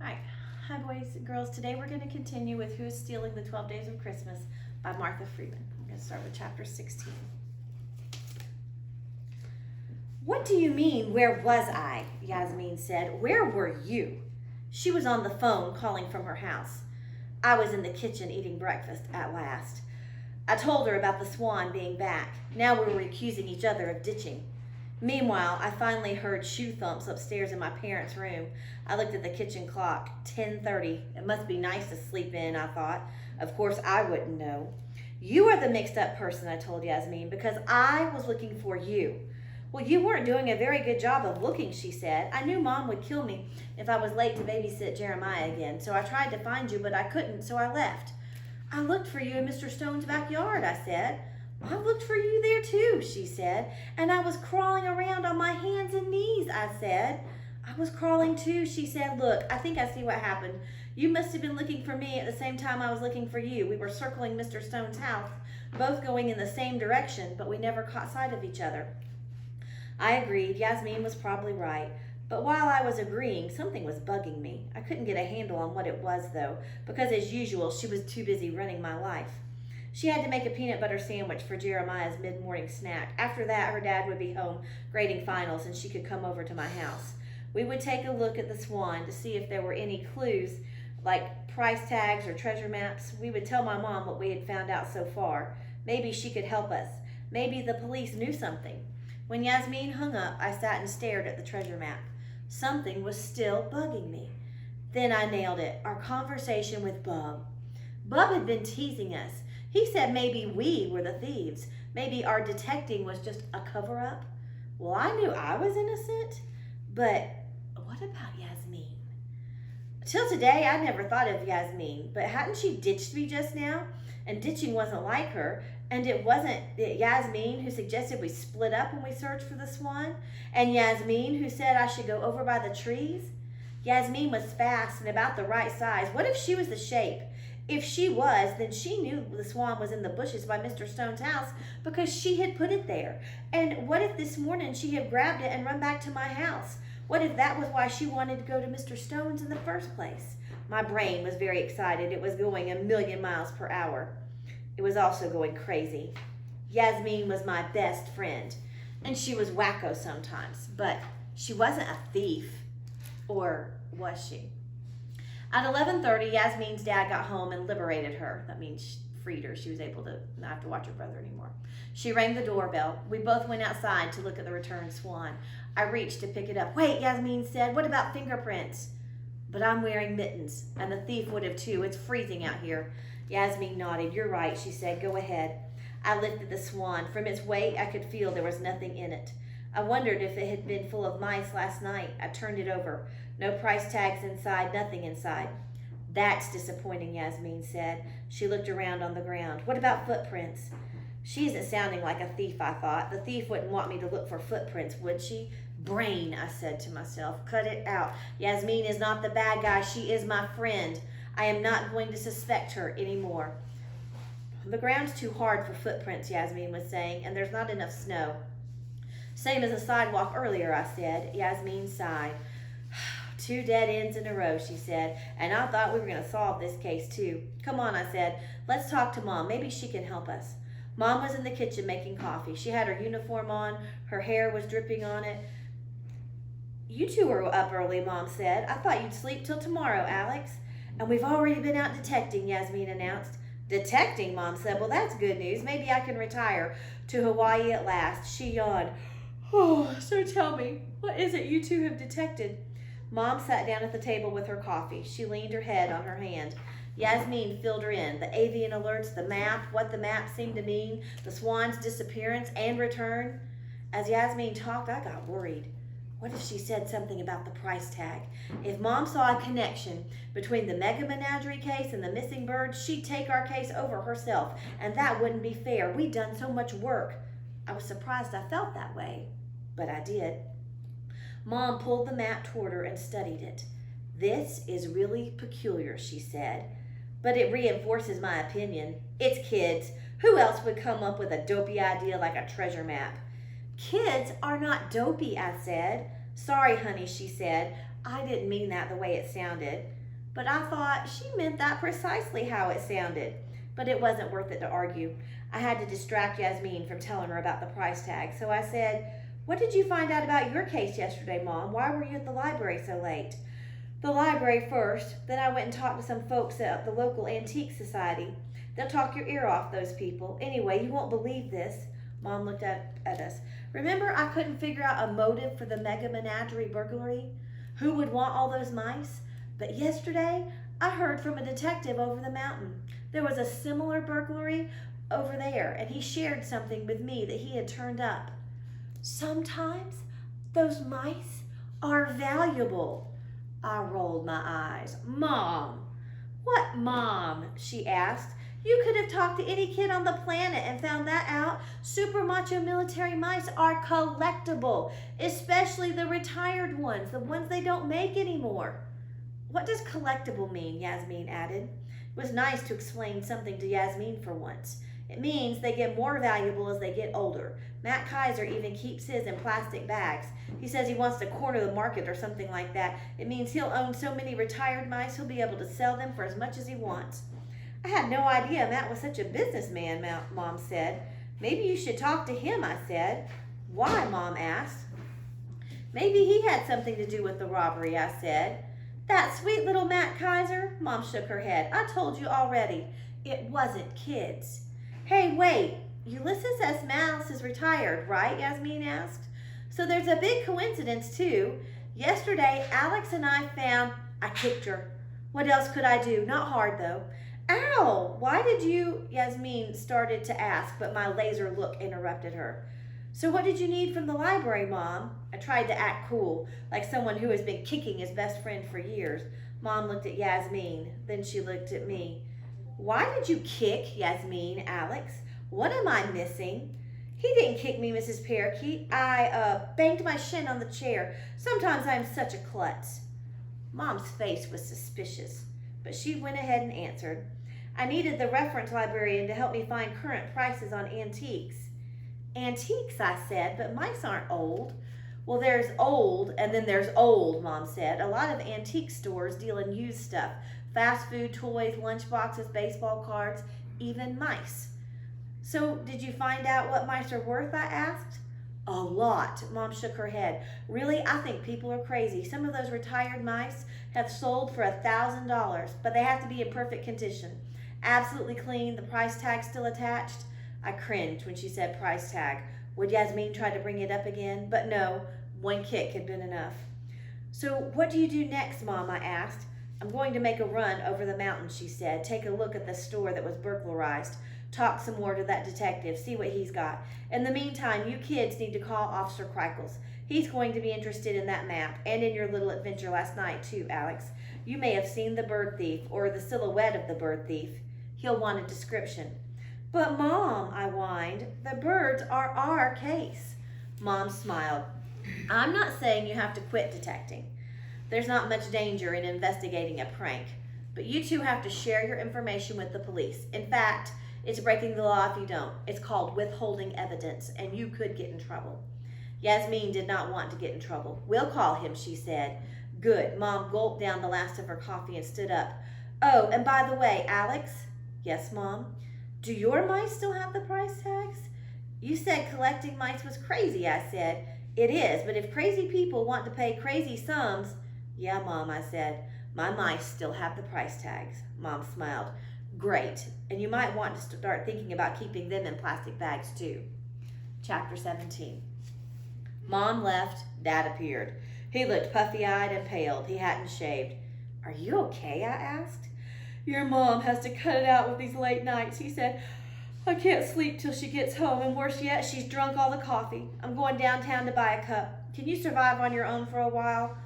Alright, hi boys and girls. Today we're going to continue with Who's Stealing the 12 Days of Christmas by Martha Freeman. I'm going to start with chapter 16. What do you mean, where was I? Yasmin said. Where were you? She was on the phone calling from her house. I was in the kitchen eating breakfast at last. I told her about the swan being back. Now we were accusing each other of ditching. Meanwhile, I finally heard shoe thumps upstairs in my parents' room. I looked at the kitchen clock, 10:30. It must be nice to sleep in, I thought. Of course, I wouldn't know. You are the mixed up person, I told Yasmin, because I was looking for you. Well, you weren't doing a very good job of looking, she said. I knew Mom would kill me if I was late to babysit Jeremiah again, so I tried to find you, but I couldn't, so I left. I looked for you in Mr. Stone's backyard, I said. I looked for you there too, she said, and I was crawling around on my hands and knees, I said. I was crawling too, she said. Look, I think I see what happened. You must have been looking for me at the same time I was looking for you. We were circling Mr. Stone's house, both going in the same direction, but we never caught sight of each other. I agreed. Yasmin was probably right. But while I was agreeing, something was bugging me. I couldn't get a handle on what it was, though, because as usual, she was too busy running my life. She had to make a peanut butter sandwich for Jeremiah's mid-morning snack. After that, her dad would be home grading finals and she could come over to my house. We would take a look at the swan to see if there were any clues, like price tags or treasure maps. We would tell my mom what we had found out so far. Maybe she could help us. Maybe the police knew something. When Yasmin hung up, I sat and stared at the treasure map. Something was still bugging me. Then I nailed it. Our conversation with Bub. Bub had been teasing us. He said maybe we were the thieves. Maybe our detecting was just a cover-up. Well, I knew I was innocent, but what about Yasmin? Till today, I never thought of Yasmin, but hadn't she ditched me just now? And ditching wasn't like her, and it wasn't Yasmin who suggested we split up when we searched for the swan, and Yasmin who said I should go over by the trees. Yasmin was fast and about the right size. What if she was the shape? If she was, then she knew the swan was in the bushes by Mr. Stone's house because she had put it there. And what if this morning she had grabbed it and run back to my house? What if that was why she wanted to go to Mr. Stone's in the first place? My brain was very excited. It was going 1,000,000 miles per hour. It was also going crazy. Yasmin was my best friend, and she was wacko sometimes, but she wasn't a thief. Or was she? At 11:30, Yasmin's dad got home and liberated her. That means she freed her. She was able to not have to watch her brother anymore. She rang the doorbell. We both went outside to look at the returned swan. I reached to pick it up. Wait, Yasmin said, what about fingerprints? But I'm wearing mittens, and the thief would have too. It's freezing out here. Yasmin nodded. You're right, she said. Go ahead. I lifted the swan. From its weight, I could feel there was nothing in it. I wondered if it had been full of mice last night. I turned it over. No price tags inside, nothing inside. That's disappointing, Yasmin said. She looked around on the ground. What about footprints? She isn't sounding like a thief, I thought. The thief wouldn't want me to look for footprints, would she? Brain, I said to myself. Cut it out. Yasmin is not the bad guy. She is my friend. I am not going to suspect her anymore. The ground's too hard for footprints, Yasmin was saying, and there's not enough snow. Same as the sidewalk earlier, I said. Yasmin sighed. 2 dead ends in a row, she said, and I thought we were going to solve this case too. Come on, I said. Let's talk to Mom. Maybe she can help us. Mom was in the kitchen making coffee. She had her uniform on. Her hair was dripping on it. You two were up early, Mom said. I thought you'd sleep till tomorrow, Alex. And we've already been out detecting, Yasmin announced. Detecting, Mom said. Well, that's good news. Maybe I can retire to Hawaii at last. She yawned. Oh, so tell me, what is it you two have detected? Mom sat down at the table with her coffee. She leaned her head on her hand. Yasmin filled her in. The avian alerts, the map, what the map seemed to mean, the swan's disappearance and return. As Yasmin talked, I got worried. What if she said something about the price tag? If Mom saw a connection between the Mega Menagerie case and the missing birds, she'd take our case over herself, and that wouldn't be fair. We'd done so much work. I was surprised I felt that way, but I did. Mom pulled the map toward her and studied it. This is really peculiar, she said, but it reinforces my opinion. It's kids. Who else would come up with a dopey idea like a treasure map? Kids are not dopey, I said. Sorry, honey, she said. I didn't mean that the way it sounded, but I thought she meant that precisely how it sounded. But it wasn't worth it to argue. I had to distract Yasmin from telling her about the price tag, so I said, "What did you find out about your case yesterday, Mom? Why were you at the library so late?" "The library first, then I went and talked to some folks at the local antique society. They'll talk your ear off, those people. Anyway, you won't believe this." Mom looked at us. "Remember I couldn't figure out a motive for the mega menagerie burglary? Who would want all those mice? But yesterday, I heard from a detective over the mountain. There was a similar burglary over there, and he shared something with me that he had turned up. Sometimes those mice are valuable." I rolled my eyes. "Mom." "What, Mom?" she asked. "You could have talked to any kid on the planet and found that out. Super macho military mice are collectible, especially the retired ones, the ones they don't make anymore." "What does collectible mean?" Yasmin added. It was nice to explain something to Yasmin for once. "It means they get more valuable as they get older. Matt Kaiser even keeps his in plastic bags. He says he wants to corner the market or something like that. It means he'll own so many retired mice he'll be able to sell them for as much as he wants." "I had no idea Matt was such a businessman," Mom said. "Maybe you should talk to him," I said. "Why?" Mom asked. "Maybe he had something to do with the robbery," I said. "That sweet little Matt Kaiser?" Mom shook her head. "I told you already. It wasn't kids." "Hey, wait. Ulysses S. Mouse is retired, right?" Yasmin asked. "So there's a big coincidence, too. Yesterday, Alex and I found—" I kicked her. What else could I do? Not hard, though. "Ow! Why did you—" Yasmin started to ask, but my laser look interrupted her. "So what did you need from the library, Mom?" I tried to act cool, like someone who has been kicking his best friend for years. Mom looked at Yasmin, then she looked at me. "Why did you kick Yasmin, Alex? What am I missing?" "He didn't kick me, Mrs. Parakeet. I banged my shin on the chair. Sometimes I'm such a klutz." Mom's face was suspicious, but she went ahead and answered. "I needed the reference librarian to help me find current prices on antiques." "Antiques," I said, "but mice aren't old." "Well, there's old and then there's old," Mom said. "A lot of antique stores deal in used stuff. Fast food, toys, lunchboxes, baseball cards, even mice." "So did you find out what mice are worth?" I asked. "A lot." Mom shook her head. "Really, I think people are crazy. Some of those retired mice have sold for $1,000, but they have to be in perfect condition. Absolutely clean, the price tag still attached." I cringed when she said price tag. Would Yasmin try to bring it up again? But no, one kick had been enough. "So what do you do next, Mom?" I asked. "I'm going to make a run over the mountain," she said. "Take a look at the store that was burglarized. Talk some more to that detective, see what he's got. In the meantime, you kids need to call Officer Kreikels. He's going to be interested in that map and in your little adventure last night, too, Alex. You may have seen the bird thief or the silhouette of the bird thief. He'll want a description." "But Mom," I whined, "the birds are our case." Mom smiled. "I'm not saying you have to quit detecting. There's not much danger in investigating a prank. But you two have to share your information with the police. In fact, it's breaking the law if you don't. It's called withholding evidence, and you could get in trouble." Yasmin did not want to get in trouble. "We'll call him," she said. "Good." Mom gulped down the last of her coffee and stood up. "Oh, and by the way, Alex." "Yes, Mom?" "Do your mice still have the price tags?" "You said collecting mice was crazy," I said. "It is, but if crazy people want to pay crazy sums—" "Yeah, Mom," I said. "My mice still have the price tags." Mom smiled. "Great. And you might want to start thinking about keeping them in plastic bags, too." Chapter 17. Mom left. Dad appeared. He looked puffy-eyed and pale. He hadn't shaved. "Are you okay?" I asked. "Your mom has to cut it out with these late nights," he said. "I can't sleep till she gets home, and worse yet, she's drunk all the coffee. I'm going downtown to buy a cup. Can you survive on your own for a while?"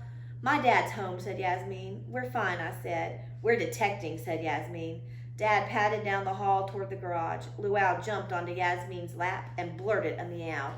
"My dad's home," said Yasmin. "We're fine," I said. "We're detecting," said Yasmin. Dad padded down the hall toward the garage. Luau jumped onto Yasmin's lap and blurted a meow.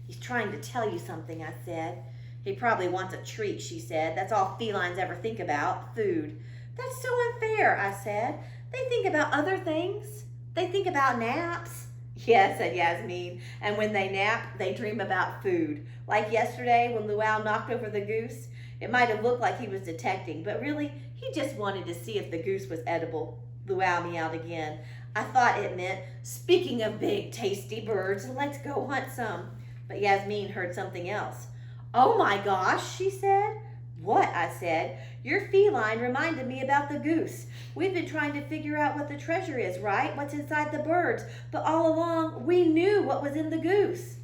"He's trying to tell you something," I said. "He probably wants a treat," she said. "That's all felines ever think about, food." "That's so unfair," I said. "They think about other things. They think about naps." "Yes," said Yasmin, "and when they nap, they dream about food. Like yesterday when Luau knocked over the goose. It might have looked like he was detecting, but really, he just wanted to see if the goose was edible. Luau meowed again. I thought it meant, speaking of big, tasty birds, let's go hunt some. But Yasmin heard something else. Oh my gosh, she said. What? I said. Your feline reminded me about the goose. We've been trying to figure out what the treasure is, right? What's inside the birds. But all along, we knew what was in the goose.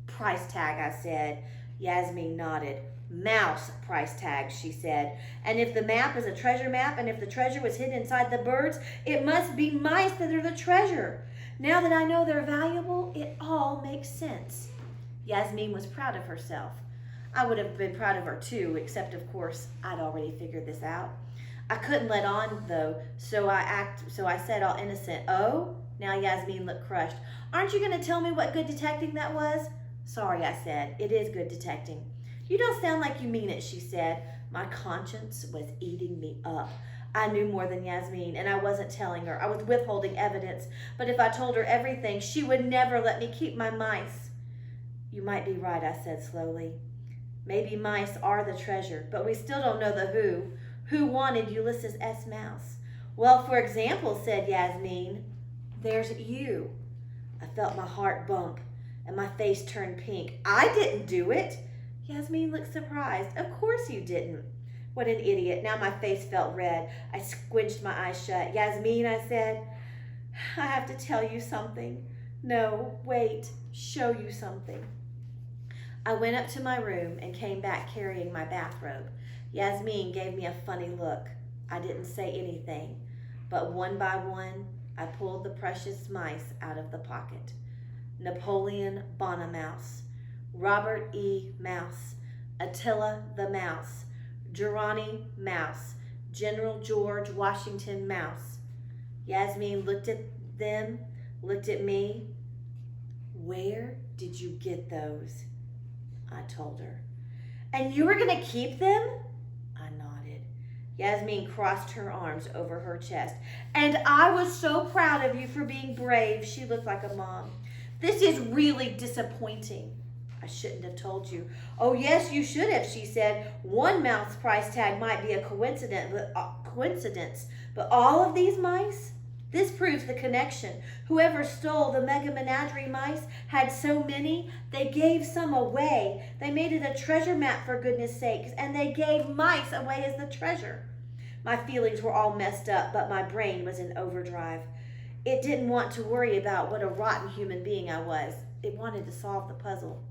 Price tag, I said. Yasmin nodded. Mouse price tag, she said. And if the map is a treasure map, and if the treasure was hidden inside the birds, it must be mice that are the treasure. Now that I know they're valuable, it all makes sense. Yasmin was proud of herself. I would have been proud of her too, except of course I'd already figured this out. I couldn't let on though, so I said all innocent, oh? Now Yasmin looked crushed. Aren't you going to tell me what good detecting that was? Sorry, I said. It is good detecting. You don't sound like you mean it, she said. My conscience was eating me up. I knew more than Yasmin, and I wasn't telling her. I was withholding evidence, but if I told her everything, she would never let me keep my mice. You might be right, I said slowly. Maybe mice are the treasure, but we still don't know the who. Who wanted Ulysses S. Mouse? Well, for example, said Yasmin, there's you. I felt my heart bump, and my face turned pink. I didn't do it. Yasmin looked surprised. Of course you didn't. What an idiot. Now my face felt red. I squinched my eyes shut. Yasmin, I said, I have to tell you something. No, wait, show you something. I went up to my room and came back carrying my bathrobe. Yasmin gave me a funny look. I didn't say anything, but one by one, I pulled the precious mice out of the pocket. Napoleon Bonnemouse, Robert E. Mouse, Attila the Mouse, Geronimo Mouse, General George Washington Mouse. Yasmin looked at them, looked at me. Where did you get those? I told her. And you were going to keep them? I nodded. Yasmin crossed her arms over her chest. And I was so proud of you for being brave. She looked like a mom. This is really disappointing. I shouldn't have told you. Oh, yes, you should have, she said. One mouse price tag might be a coincidence, but all of these mice? This proves the connection. Whoever stole the Mega Menagerie mice had so many, they gave some away. They made it a treasure map, for goodness sakes, and they gave mice away as the treasure. My feelings were all messed up, but my brain was in overdrive. It didn't want to worry about what a rotten human being I was. It wanted to solve the puzzle.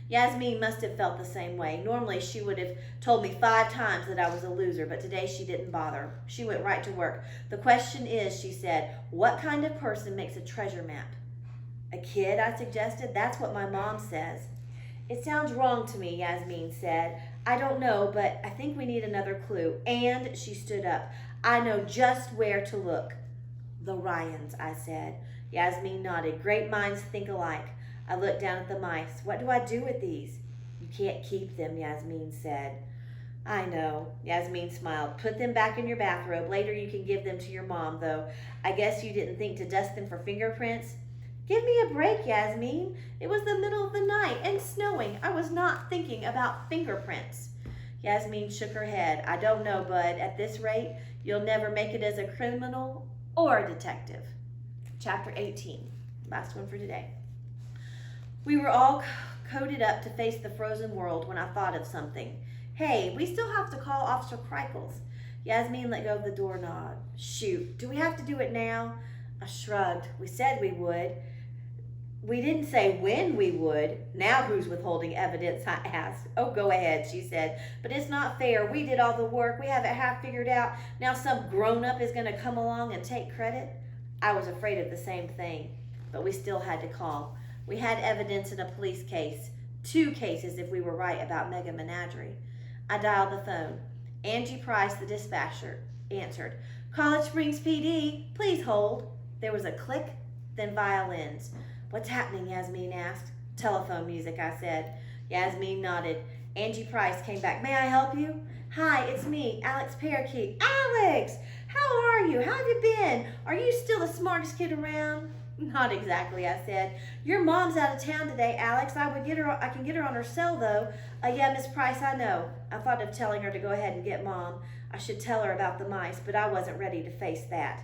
Yasmin must have felt the same way. Normally, she would have told me 5 times that I was a loser, but today she didn't bother. She went right to work. The question is, she said, what kind of person makes a treasure map? A kid, I suggested. That's what my mom says. It sounds wrong to me, Yasmin said. I don't know, but I think we need another clue. And she stood up. I know just where to look. The Ryans, I said. Yasmin nodded. Great minds think alike. I looked down at the mice. What do I do with these? You can't keep them, Yasmin said. I know. Yasmin smiled. Put them back in your bathrobe. Later you can give them to your mom, though. I guess you didn't think to dust them for fingerprints? Give me a break, Yasmin. It was the middle of the night and snowing. I was not thinking about fingerprints. Yasmin shook her head. I don't know, Bud. At this rate, you'll never make it as a criminal or a detective. Chapter 18. Last one for today. We were all coated up to face the frozen world when I thought of something. Hey, we still have to call Officer Kreikels. Yasmin let go of the doorknob. Shoot, do we have to do it now? I shrugged. We said we would. We didn't say when we would. Now who's withholding evidence, I asked. Oh, go ahead, she said. But it's not fair. We did all the work. We have it half figured out. Now some grown-up is going to come along and take credit? I was afraid of the same thing, but we still had to call. We had evidence in a police case. 2 cases if we were right about Mega Menagerie. I dialed the phone. Angie Price, the dispatcher, answered. College Springs PD, please hold. There was a click, then violins. What's happening, Yasmin asked. Telephone music, I said. Yasmin nodded. Angie Price came back. May I help you? Hi, it's me, Alex Parakeet. Alex! How are you? How have you been? Are you still the smartest kid around? Not exactly, I said. Your mom's out of town today, Alex. I can get her on her cell, though. Yeah, Miss Price, I know. I thought of telling her to go ahead and get Mom. I should tell her about the mice, but I wasn't ready to face that.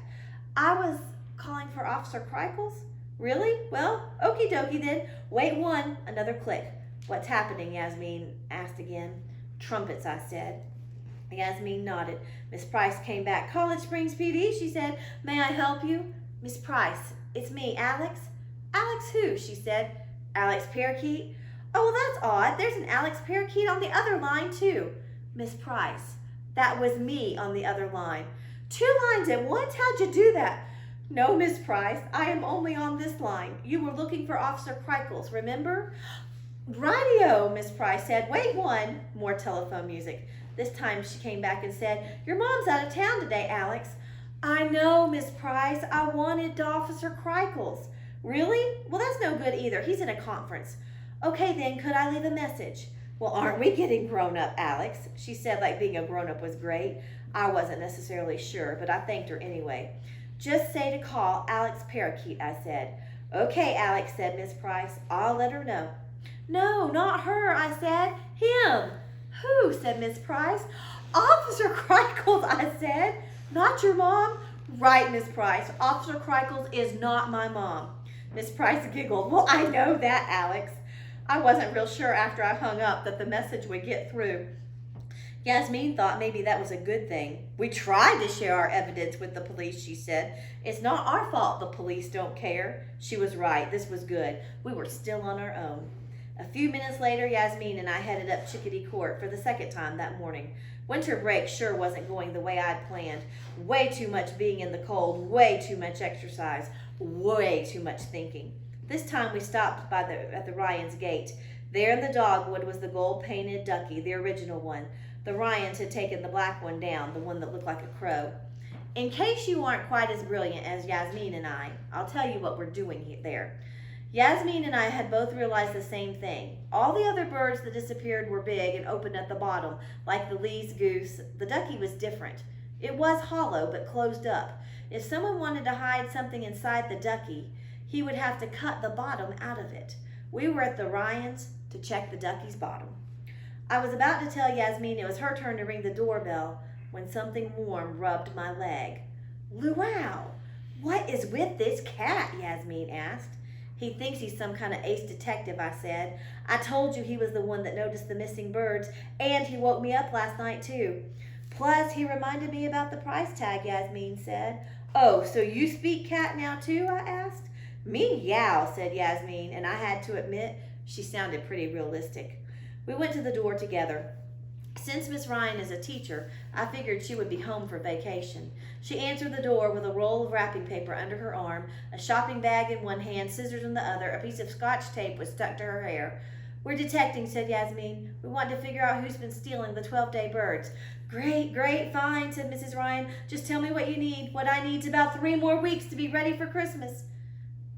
I was calling for Officer Krykles? Really? Well, okie dokie then. Wait one. Another click. What's happening? Yasmin asked again. Trumpets, I said. Yasmin nodded. Miss Price came back. College Springs PD, she said. May I help you? Miss Price, it's me, Alex. Alex who? She said. Alex Parakeet. Oh, well, that's odd. There's an Alex Parakeet on the other line, too. Miss Price, that was me on the other line. 2 lines at once? How'd you do that? No, Miss Price, I am only on this line. You were looking for Officer Krykles, remember? Radio, Miss Price said. Wait one. More telephone music. This time she came back and said, Your mom's out of town today, Alex. I know, Miss Price. I wanted Officer Krykles. Really? Well, that's no good either. He's in a conference. Okay, then, could I leave a message? Well, aren't we getting grown up, Alex? She said like being a grown up was great. I wasn't necessarily sure, but I thanked her anyway. Just say to call Alex Parakeet, I said. Okay, Alex, said Miss Price. I'll let her know. No, not her, I said. Him. Who? Said Miss Price. Officer Krykles, I said. Not your mom? Right, Miss Price. Officer Krykles is not my mom. Miss Price giggled. Well, I know that, Alex. I wasn't real sure after I hung up that the message would get through. Yasmin thought maybe that was a good thing. We tried to share our evidence with the police, she said. It's not our fault the police don't care. She was right. This was good. We were still on our own. A few minutes later, Yasmin and I headed up Chickadee Court for the second time that morning. Winter break sure wasn't going the way I'd planned. Way too much being in the cold, way too much exercise, way too much thinking. This time we stopped at the Ryans' gate. There in the dogwood was the gold-painted ducky, the original one. The Ryans had taken the black one down, the one that looked like a crow. In case you aren't quite as brilliant as Yasmin and I, I'll tell you what we're doing there. Yasmin and I had both realized the same thing. All the other birds that disappeared were big and open at the bottom, like the Lee's goose. The ducky was different. It was hollow, but closed up. If someone wanted to hide something inside the ducky, he would have to cut the bottom out of it. We were at the Ryans to check the ducky's bottom. I was about to tell Yasmin it was her turn to ring the doorbell when something warm rubbed my leg. Luau, what is with this cat? Yasmin asked. He thinks he's some kind of ace detective, I said. I told you he was the one that noticed the missing birds, and he woke me up last night, too. Plus, he reminded me about the price tag, Yasmin said. Oh, so you speak cat now, too? I asked. Meow, said Yasmin, and I had to admit she sounded pretty realistic. We went to the door together. Since Miss Ryan is a teacher, I figured she would be home for vacation. She answered the door with a roll of wrapping paper under her arm, a shopping bag in one hand, scissors in the other. A piece of scotch tape was stuck to her hair. We're detecting, said Yasmin. We want to figure out who's been stealing the 12-day birds. Great, fine, said Mrs. Ryan. Just tell me what you need. What I need's about 3 more weeks to be ready for Christmas.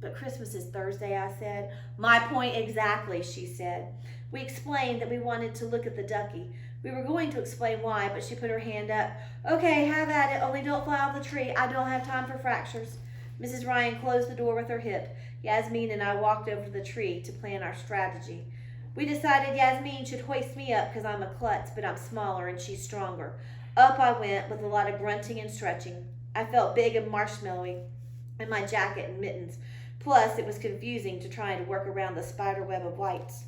But Christmas is Thursday, I said. My point exactly, she said. We explained that we wanted to look at the ducky. We were going to explain why, but she put her hand up. Okay, have at it, only don't fly off the tree. I don't have time for fractures. Mrs. Ryan closed the door with her hip. Yasmin and I walked over to the tree to plan our strategy. We decided Yasmin should hoist me up because I'm a klutz, but I'm smaller and she's stronger. Up I went with a lot of grunting and stretching. I felt big and marshmallowy in my jacket and mittens. Plus, it was confusing to try to work around the spider web of lights.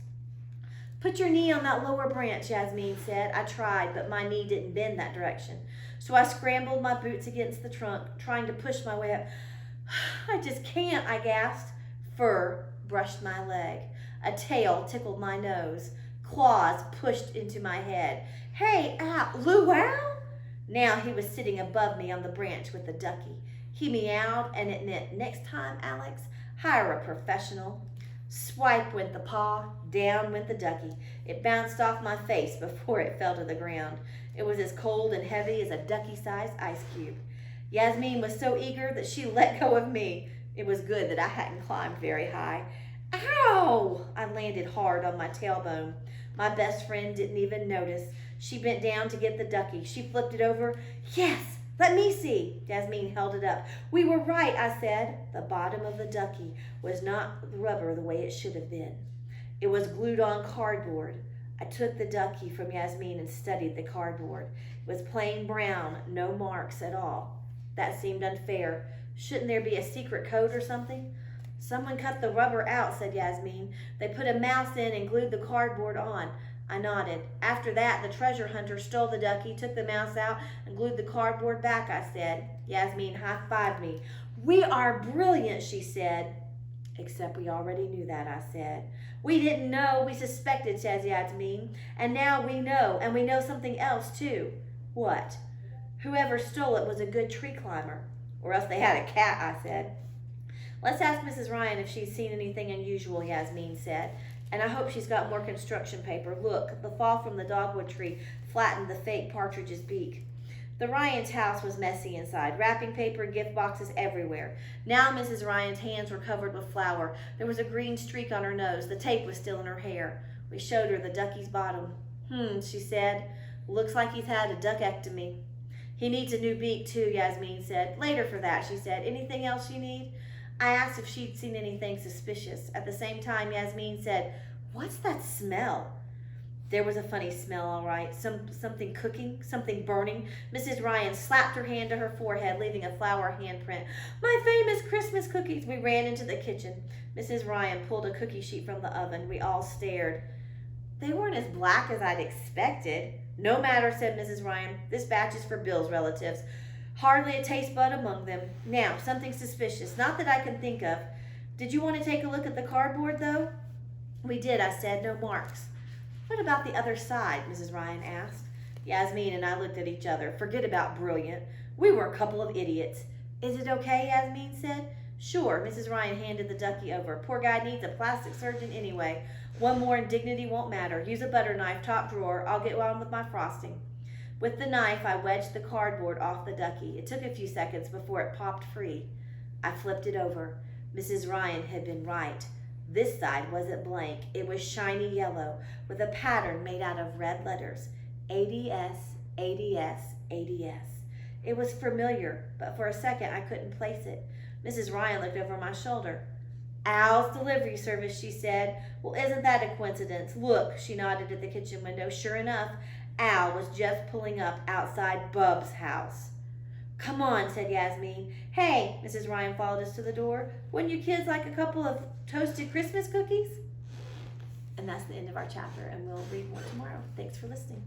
Put your knee on that lower branch, Yasmin said. I tried, but my knee didn't bend that direction. So I scrambled my boots against the trunk, trying to push my way up. I just can't, I gasped. Fur brushed my leg. A tail tickled my nose. Claws pushed into my head. Hey, ow, luau? Now he was sitting above me on the branch with the ducky. He meowed, and it meant, next time, Alex, hire a professional. Swipe went the paw, down went the ducky. It bounced off my face before it fell to the ground. It was as cold and heavy as a ducky-sized ice cube. Yasmin was so eager that she let go of me. It was good that I hadn't climbed very high. Ow! I landed hard on my tailbone. My best friend didn't even notice. She bent down to get the ducky. She flipped it over. Yes, Let me see. Yasmin held it up. We were right, I said. The bottom of the ducky was not rubber the way it should have been. It was glued on cardboard. I took the ducky from Yasmin and studied the cardboard. It was plain brown, no marks at all. That seemed unfair. Shouldn't there be a secret code or something? Someone cut the rubber out, said Yasmin. They put a mouse in and glued the cardboard on. I nodded. After that, the treasure hunter stole the ducky, took the mouse out, and glued the cardboard back, I said. Yasmin high-fived me. We are brilliant, she said. Except we already knew that, I said. We didn't know, we suspected, says Yasmin. And now we know, and we know something else, too. What? Whoever stole it was a good tree climber. Or else they had a cat, I said. Let's ask Mrs. Ryan if she's seen anything unusual, Yasmin said. And I hope she's got more construction paper. Look, the fall from the dogwood tree flattened the fake partridge's beak. The Ryan's house was messy inside, wrapping paper and gift boxes everywhere. Now Mrs. Ryan's hands were covered with flour. There was a green streak on her nose. The tape was still in her hair. We showed her the ducky's bottom. She said. Looks like he's had a duckectomy. He needs a new beak too, Yasmin said. Later for that, she said. Anything else you need? I asked if she'd seen anything suspicious. At the same time, Yasmin said, What's that smell? There was a funny smell, all right. Something cooking, something burning. Mrs. Ryan slapped her hand to her forehead, leaving a flour handprint. My famous Christmas cookies. We ran into the kitchen. Mrs. Ryan pulled a cookie sheet from the oven. We all stared. They weren't as black as I'd expected. No matter, said Mrs. Ryan. This batch is for Bill's relatives. Hardly a taste bud among them. Now, something suspicious. Not that I can think of. Did you want to take a look at the cardboard, though? We did, I said. No marks. What about the other side? Mrs. Ryan asked. Yasmin and I looked at each other. Forget about brilliant. We were a couple of idiots. Is it okay? Yasmin said. Sure. Mrs. Ryan handed the ducky over. Poor guy needs a plastic surgeon anyway. One more and dignity won't matter. Use a butter knife, top drawer. I'll get on with my frosting. With the knife, I wedged the cardboard off the ducky. It took a few seconds before it popped free. I flipped it over. Mrs. Ryan had been right. This side wasn't blank. It was shiny yellow with a pattern made out of red letters. ADS, ADS, ADS. It was familiar, but for a second I couldn't place it. Mrs. Ryan looked over my shoulder. Al's delivery service, she said. Well, isn't that a coincidence? Look, she nodded at the kitchen window. Sure enough, Al was just pulling up outside Bub's house. Come on, said Yasmin. Hey, Mrs. Ryan followed us to the door. Wouldn't you kids like a couple of toasted Christmas cookies? And that's the end of our chapter, and we'll read more tomorrow. Thanks for listening.